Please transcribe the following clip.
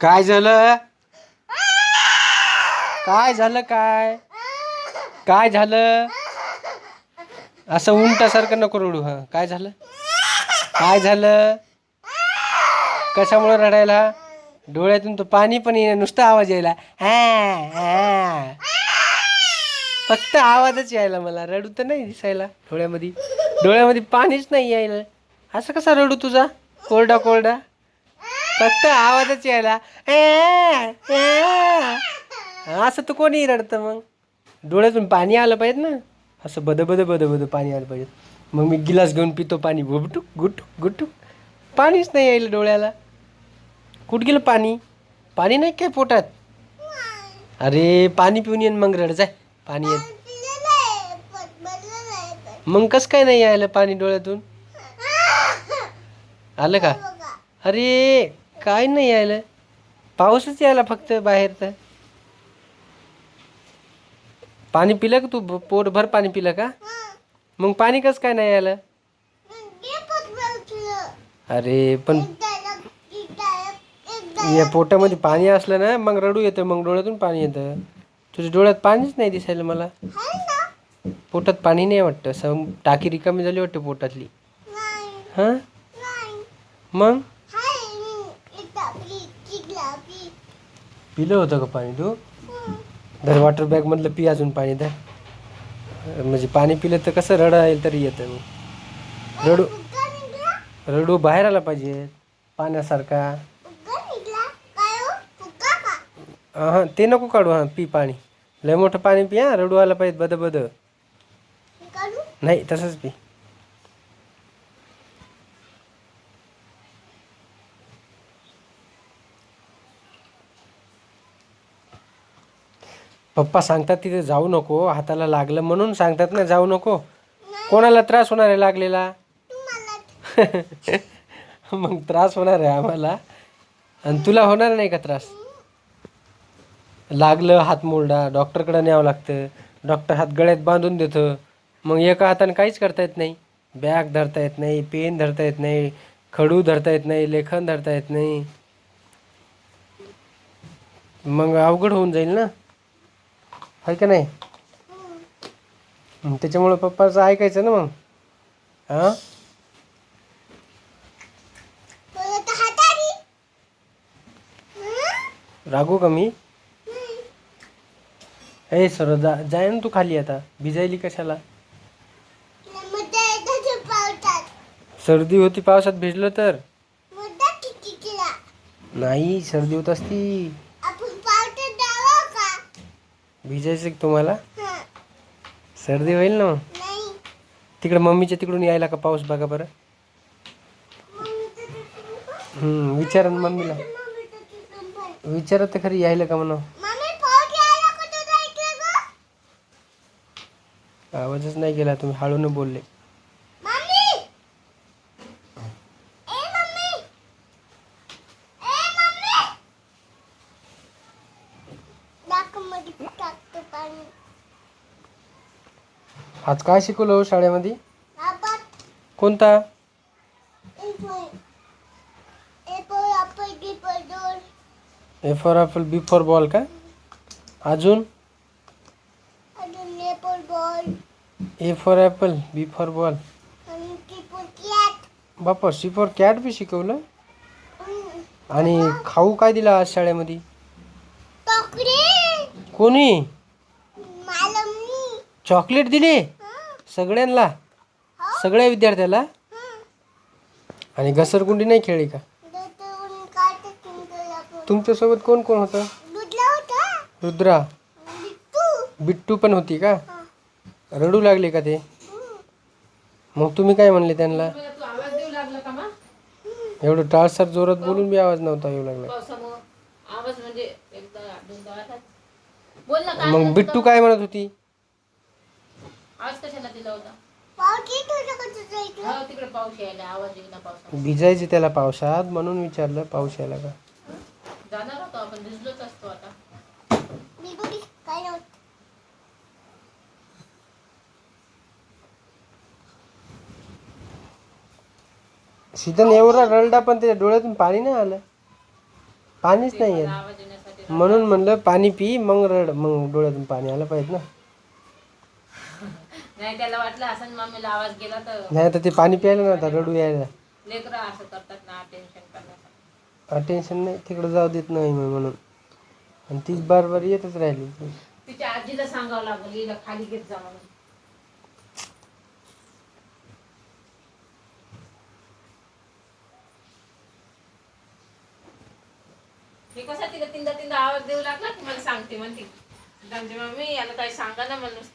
काय झालं? काय झालं? काय काय झालं? असं उंटासारखं नको रडू. हा, काय झालं? काय झालं? कशामुळे रडायला? डोळ्यातून तो पाणी पण येईना, नुसता आवाज यायला. हा हा, फक्त आवाजच यायला. मला रडू तर नाही दिसायला. डोळ्यामध्ये पाणीच नाही यायला. असं कसा रडू तुझा? कोरडा कोरडा, फक्त आवाजच यायला. असं तर कोणी रडतं मग? डोळ्यातून पाणी आलं पाहिजे ना, असं बद बद बद बद पाणी आलं पाहिजे. मग मी गिलास घेऊन पितो पाणी, गुटुक गुटुक गुटुक. पाणीच नाही यायला डोळ्याला. कुठं गेलं पाणी? पाणी नाही काय पोटात? अरे पाणी पिऊन येईन मग रड जाय. पाणी येत मग कसं काय नाही यायला पाणी डोळ्यातून? आलं का? अरे काय नाही यायला, पाऊसच यायला फक्त बाहेर. तर पाणी पिलं का तू? पोटभर पाणी पिलं का? मग पाणी कसं काय नाही यायला? अरे पण या पोटामध्ये पाणी असलं ना, मग रडू येतं, मग डोळ्यातून पाणी येतं. तुझ्या डोळ्यात पाणीच नाही दिसायला मला. पोटात पाणी नाही वाटतं. टाकी रिकामी झाली वाटतं पोटातली. हां मग पिलं होतं का पाणी तू? धर वॉटर बॅग मधलं पी अजून पाणी. धर. म्हणजे पाणी पिलं तर कसं रडा येईल तरी येतं. रडू रडू बाहेर आला पाहिजे पाण्यासारखा. हां ते नको काढू. हां पी पाणी. लय मोठं पाणी पी. हां रडू आला पाहिजे बद बद. नाही तसंच पी. पप्पा सांगतात तिथे जाऊ नको, हाताला लागलं म्हणून सांगतात ना, जाऊ नको. कोणाला त्रास होणार आहे लागलेला? मग त्रास होणार आहे आम्हाला, आणि तुला होणार नाही का त्रास? लागलं हात मोडला, डॉक्टरकडे न्यावं लागतं. डॉक्टर हात गळ्यात बांधून देतं. मग एका हाताने काहीच करता येत नाही. बॅग धरता येत नाही, पेन धरता येत नाही, खडू धरता येत नाही, लेखन धरता येत नाही. मग अवघड होऊन जाईल ना, आहे का नाही? त्याच्यामुळं पप्पाचं ऐकायचं ना मग. हां रागू का मी? ए सर जाय ना तू खाली. आता भिजायली कशाला? सर्दी होती पावसात भिजलं तर? नाही सर्दी होत असती. भिजायचं का तुम्हाला? सर्दी होईल ना मग. तिकडे मम्मीच्या तिकडून यायला का पाऊस बघा बरं. विचारा ना मम्मीला. विचारा तर खरी यायला का म्हणा. आवाजच नाही गेला, तुम्ही हळून बोलले. आज काय शिकवलं हो शाळेमध्ये? कोणता? A for apple, B for ball का? अजून? A for apple, B for ball. बापा, सी फॉर कॅट बी शिकवलं? आणि खाऊ काय दिला आज शाळेमध्ये? कोणी? चॉकलेट दिली सगळ्यांना? सगळ्या विद्यार्थ्याला? आणि घसरगुंडी नाही खेळली का? तुमच्यासोबत कोण कोण होतं? रुद्रा, बिट्टू पण होती का? रडू लागले का ते? मग तुम्ही काय म्हणले त्यांना? एवढं टाळसर जोरात बोलून बी आवाज नव्हता येऊ लागला. मग बिट्टू काय म्हणत होती? भिजायचे त्याला पावसात, म्हणून विचारलं पाऊस यायला का. शीतल एवढा रडला पण त्याच्या डोळ्यातून पाणी नाही आलं. पाणीच नाही येत. आवाज येण्यासाठी म्हणून म्हणलं पाणी पी मग रड, मग डोळ्यातून पाणी आलं पाहिजे ना. नाही त्याला वाटलं असं मम्मीला आवाज गेला तर नाही तर ते पाणी प्यायला ना आता रडू यायला. लेकरं असं करतात ना टेन्शन करण्यासाठी. टेन्शन नाही तिकडं जाऊ देत नाही मी म्हणून. आणि तीच बार बार येतच राहिली. तिच्या आजीला सांगावं लागलं हिला खाली घेत जा म्हणून. मी कसा तिला तीनदा तीनदा आवाज देऊ लागला की मला सांगते म्हणते मम्मी याला काही सांगा ना म्हणून.